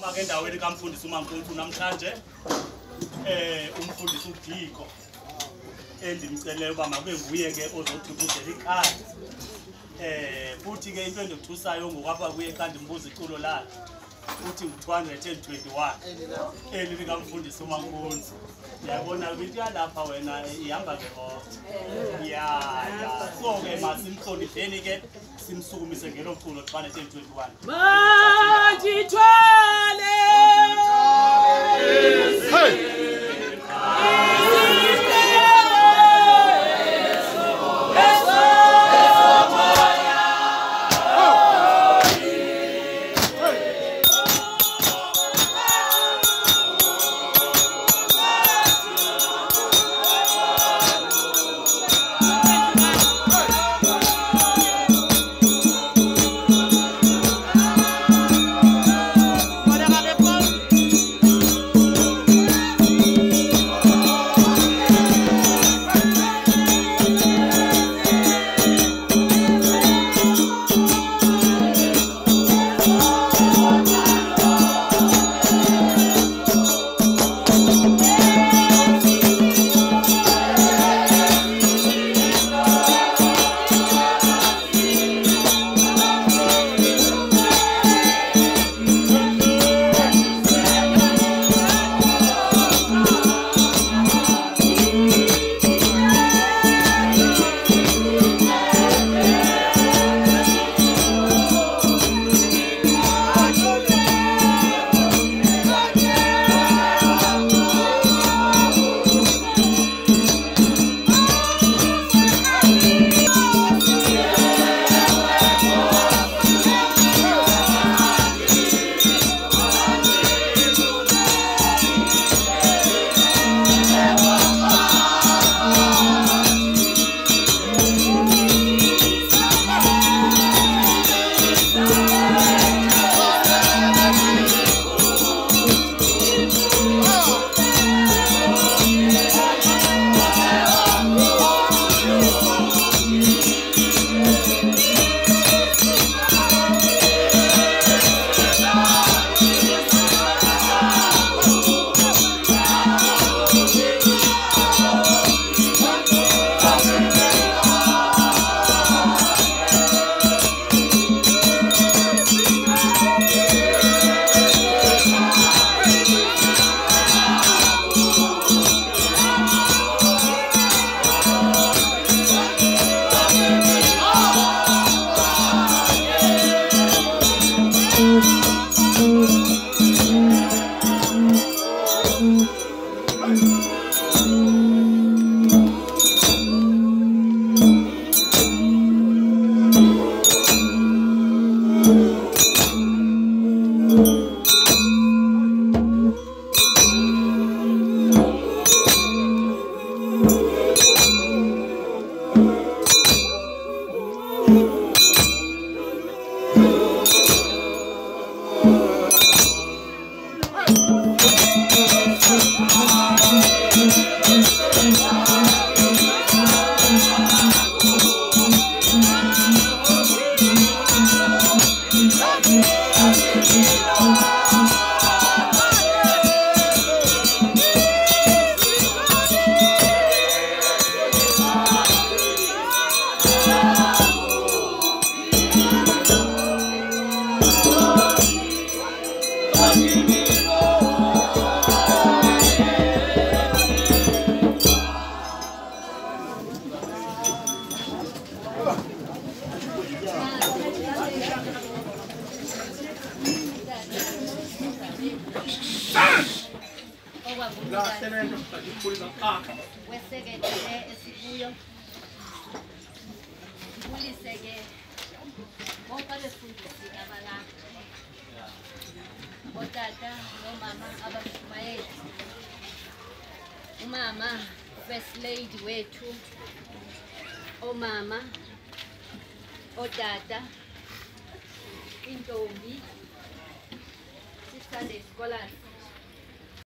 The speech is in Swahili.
ake endaweni kaMfundisi uMankuntsu namhlanje umfundisi uDiko endimcela uba makube nguye ke ozothuthuzela ikhaya. Futhi ke into endothusayo ngokwapha kuye xa ndimbuza iculo lakhe uthi 221 eli likaMfundisi uMankuntsu. Yabona into yalapha wena ihamba ke ya so ke masimhlonipheni ke simsukumise ngelo culo 221. Mandithwale Umama First Lady wethu, omama, otata, intombi, Sunday scholars.